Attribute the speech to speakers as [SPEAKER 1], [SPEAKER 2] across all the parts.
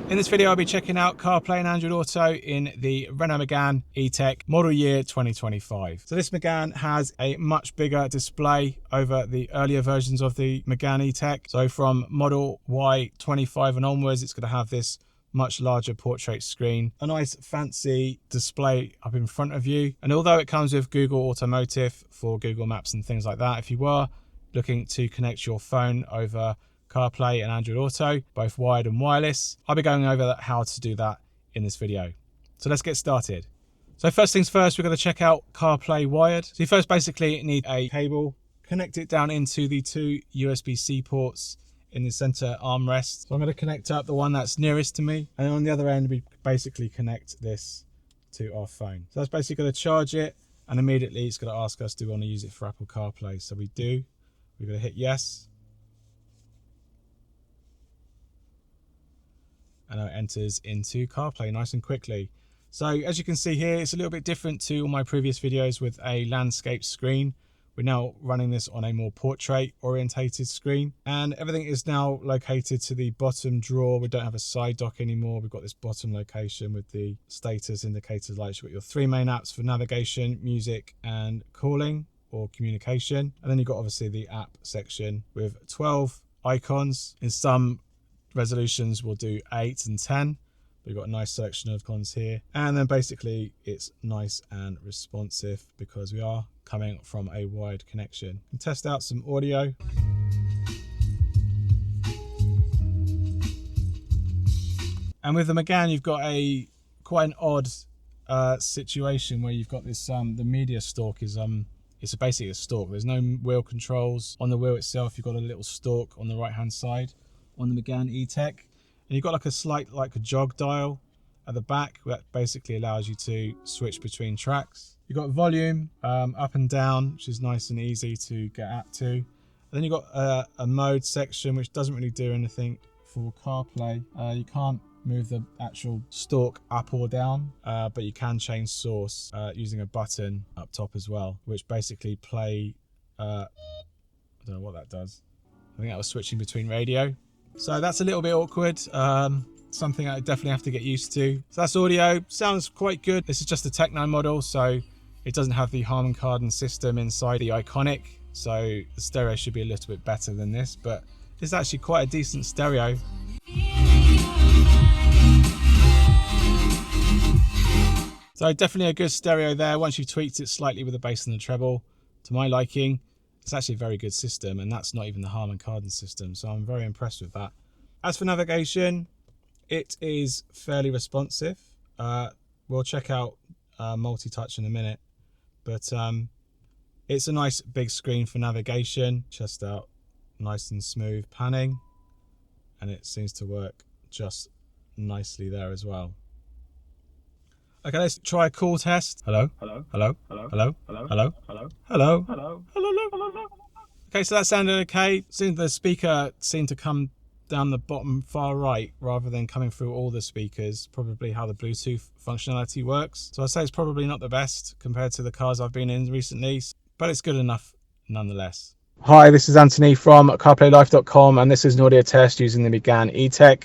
[SPEAKER 1] In this video, I'll be checking out CarPlay and Android Auto in the Renault Megane Etech model year 2025. So this Megane has a much bigger display over the earlier versions of the Megane Etech. So from model Y25 and onwards, it's going to have this much larger portrait screen, a nice fancy display up in front of you. And although it comes with Google Automotive for Google Maps and things like that, if you were looking to connect your phone over CarPlay and Android Auto, both wired and wireless, I'll be going over how to do that in this video. So let's get started. So first things first, we're going to check out CarPlay wired. So you first basically need a cable, connect it down into the two USB-C ports in the center armrest. So I'm going to connect up the one that's nearest to me, and on the other end we basically connect this to our phone. So that's basically going to charge it, and immediately it's going to ask us, do we want to use it for Apple CarPlay? So we do. We're going to hit yes. And now it enters into CarPlay nice and quickly. So as you can see here, it's a little bit different to all my previous videos with a landscape screen. We're now running this on a more portrait orientated screen, and everything is now located to the bottom drawer. We don't have a side dock anymore. We've got this bottom location with the status indicator lights. You've got your three main apps for navigation, music and calling or communication. And then you've got obviously the app section with 12 icons. In some resolutions we'll do 8 and 10. We've got a nice selection of icons here, and then basically it's nice and responsive because we are coming from a wired connection. And test out some audio. And with the Megane, you've got quite an odd situation where you've got this the media stalk is it's basically a stalk. There's no wheel controls on the wheel itself. You've got a little stalk on the right hand side on the Megane Etech, and you've got like a slight a jog dial at the back that basically allows you to switch between tracks. You've got volume up and down, which is nice and easy to get up to. And then you've got a mode section which doesn't really do anything for CarPlay. You can't move the actual stalk up or down, but you can change source using a button up top as well, which basically play I don't know what that does. I think that was switching between radio. So that's a little bit awkward, something I definitely have to get used to. So that's audio, sounds quite good. This is just a Techno model, so it doesn't have the Harman Kardon system inside the Iconic, so the stereo should be a little bit better than this, but it's actually quite a decent stereo. So definitely a good stereo there. Once you've tweaked it slightly with the bass and the treble to my liking, it's actually a very good system, and that's not even the Harman Kardon system, so I'm very impressed with that. As for navigation, it is fairly responsive. We'll check out multi-touch in a minute, but it's a nice big screen for navigation. Just out nice and smooth panning, and it seems to work just nicely there as well. Okay, let's try a call test. Hello? Hello? Hello? Hello? Hello? Hello? Hello? Hello? Hello? Hello? Hello? Okay, so that sounded okay. Seems the speaker seemed to come down the bottom far right rather than coming through all the speakers, probably how the Bluetooth functionality works. So I'd say it's probably not the best compared to the cars I've been in recently, but it's good enough nonetheless. Hi, this is Anthony from CarPlayLife.com, and this is an audio test using the Megane Etech,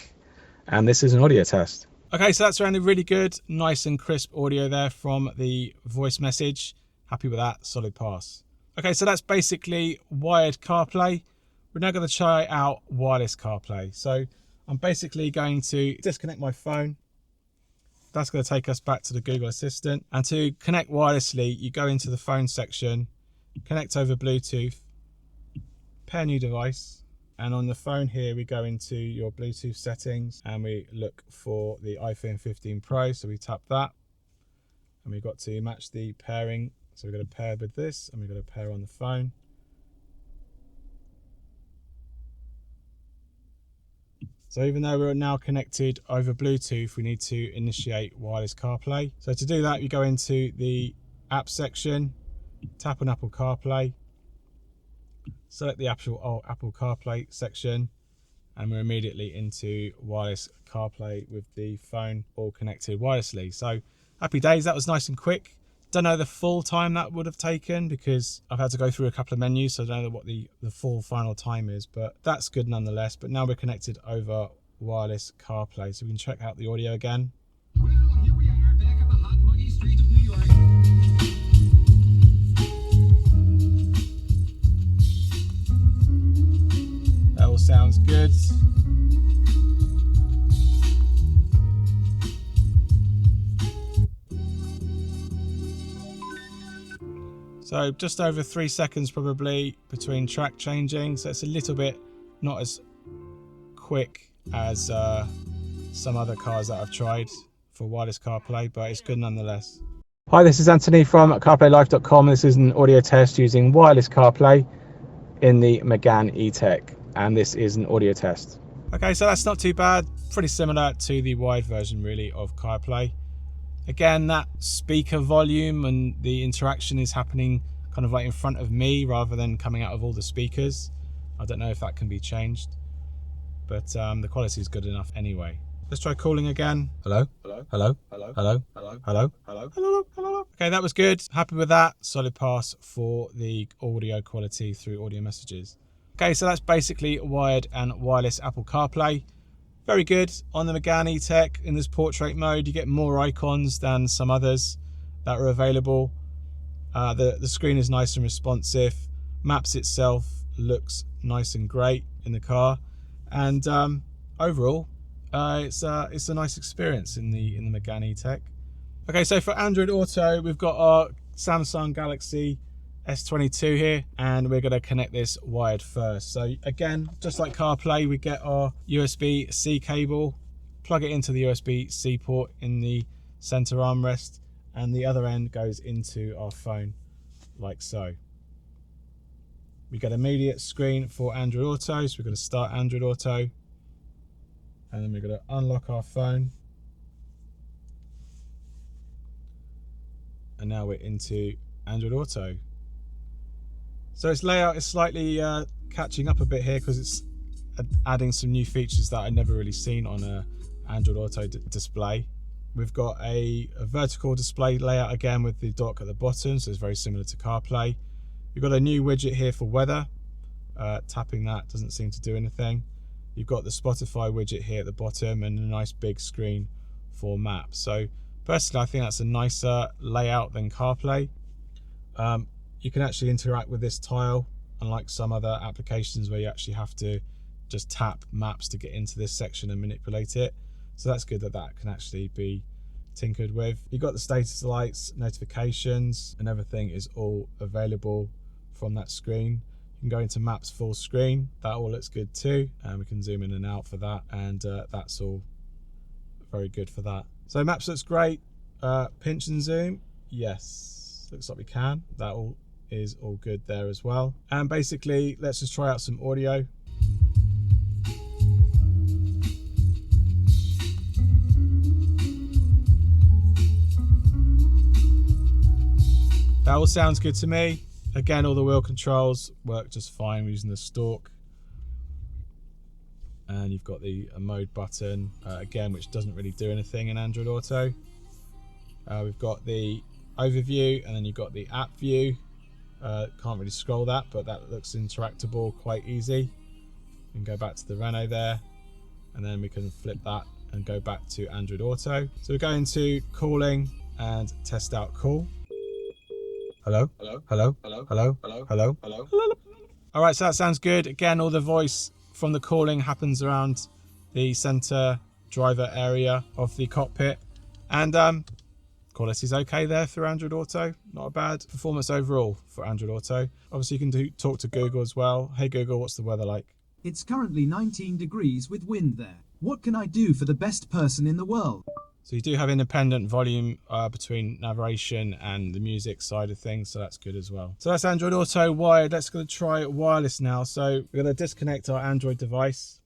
[SPEAKER 1] and this is an audio test. Okay, so that sounded really good. Nice and crisp audio there from the voice message. Happy with that, solid pass. Okay, so that's basically wired CarPlay. We're now going to try out wireless CarPlay. So I'm basically going to disconnect my phone. That's going to take us back to the Google Assistant. And to connect wirelessly, you go into the phone section, connect over Bluetooth, pair new device. And on the phone here, we go into your Bluetooth settings and we look for the iPhone 15 Pro. So we tap that, and we've got to match the pairing. So we've got to pair with this, and we've got to pair on the phone. So even though we're now connected over Bluetooth, we need to initiate wireless CarPlay. So to do that, you go into the app section, tap on Apple CarPlay, select the Apple CarPlay section, and we're immediately into wireless CarPlay with the phone all connected wirelessly. So happy days, that was nice and quick. Don't know the full time that would have taken because I've had to go through a couple of menus, so I don't know what the full final time is, but that's good nonetheless. But now we're connected over wireless CarPlay. So we can check out the audio again.
[SPEAKER 2] Well, here we are back on the hot, muggy streets of New York.
[SPEAKER 1] That all sounds good. So just over 3 seconds probably between track changing. So it's a little bit not as quick as some other cars that I've tried for wireless CarPlay, but it's good nonetheless. Hi, this is Anthony from CarPlayLife.com. This is an audio test using wireless CarPlay in the Megane Etech, and this is an audio test. Okay, so that's not too bad. Pretty similar to the wired version really of CarPlay. Again, that speaker volume and the interaction is happening kind of like in front of me rather than coming out of all the speakers. I don't know if that can be changed, but the quality is good enough anyway. Let's try calling again. Hello? Hello? Hello? Hello? Hello? Hello? Hello? Hello? Hello? Hello? Okay, that was good. Happy with that. Solid pass for the audio quality through audio messages. Okay, so that's basically wired and wireless Apple CarPlay. Very good on the Megane Etech. In this portrait mode, you get more icons than some others that are available. The screen is nice and responsive. Maps itself looks nice and great in the car, and overall, it's a nice experience in the Megane Etech. Okay, so for Android Auto, we've got our Samsung Galaxy S22 here, and we're going to connect this wired first. So again, just like CarPlay, we get our USB-C cable, plug it into the USB-C port in the center armrest, and the other end goes into our phone like so. We get immediate screen for Android Auto, so we're going to start Android Auto, and then we're going to unlock our phone, and now we're into Android Auto. So its layout is slightly catching up a bit here because it's adding some new features that I've never really seen on a Android Auto display. We've got a vertical display layout again with the dock at the bottom, so it's very similar to CarPlay. You've got a new widget here for weather. Tapping that doesn't seem to do anything. You've got the Spotify widget here at the bottom and a nice big screen for maps. So personally, I think that's a nicer layout than CarPlay. You can actually interact with this tile, unlike some other applications where you actually have to just tap maps to get into this section and manipulate it. So that's good that that can actually be tinkered with. You've got the status lights, notifications, and everything is all available from that screen. You can go into maps full screen. That all looks good too, and we can zoom in and out for that, and that's all very good for that. So maps looks great. Pinch and zoom, yes, looks like we can. That all is all good there as well. And basically, let's just try out some audio. That all sounds good to me. Again, all the wheel controls work just fine using the stalk. And you've got the mode button, again, which doesn't really do anything in Android Auto. We've got the overview, and then you've got the app view. Can't really scroll that, but that looks interactable, quite easy. You can go back to the Renault there, and then we can flip that and go back to Android Auto. So we're going to calling and test out call. Hello? Hello? Hello? Hello? Hello? Hello? Hello? Hello? Hello? All right, so that sounds good. Again, all the voice from the calling happens around the center driver area of the cockpit. And quality is okay there through Android Auto. Not a bad performance overall for Android Auto. Obviously, you can talk to Google as well. Hey Google, what's the weather like?
[SPEAKER 2] It's currently 19 degrees with wind there. What can I do for the best person in the world?
[SPEAKER 1] So you do have independent volume between navigation and the music side of things, so that's good as well. So that's Android Auto wired. Let's go try wireless now. So we're going to disconnect our Android device,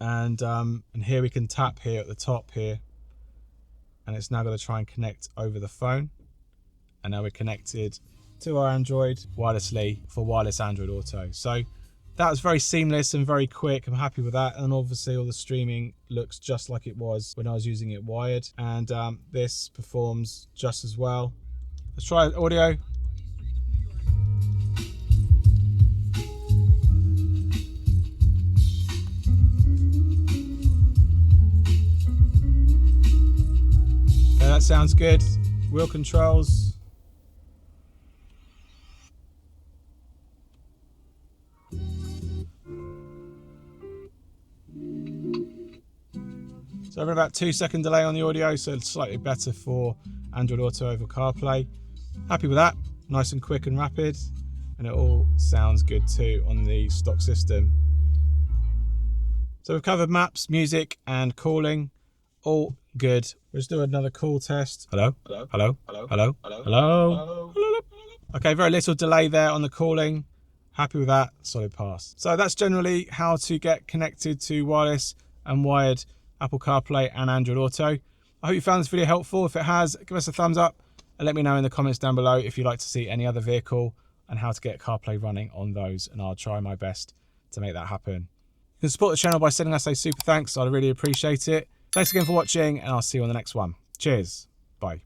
[SPEAKER 1] and here we can tap here at the top here, and it's now going to try and connect over the phone. And now we're connected to our Android wirelessly for wireless Android Auto. So that was very seamless and very quick. I'm happy with that. And obviously all the streaming looks just like it was when I was using it wired. And this performs just as well. Let's try audio. sounds good. Wheel controls. So we're about 2-second delay on the audio, so it's slightly better for Android Auto over CarPlay. Happy with that. Nice and quick and rapid, and it all sounds good too on the stock system. So we've covered maps, music, and calling. All good. Let's do another call test. Hello? Hello? Hello? Hello? Hello? Hello? Hello? Hello? Okay, very little delay there on the calling. Happy with that. Solid pass. So that's generally how to get connected to wireless and wired Apple CarPlay and Android Auto. I hope you found this video helpful. If it has, give us a thumbs up and let me know in the comments down below if you'd like to see any other vehicle and how to get CarPlay running on those, and I'll try my best to make that happen. You can support the channel by sending us a super thanks. I'd really appreciate it. Thanks again for watching, and I'll see you on the next one. Cheers. Bye.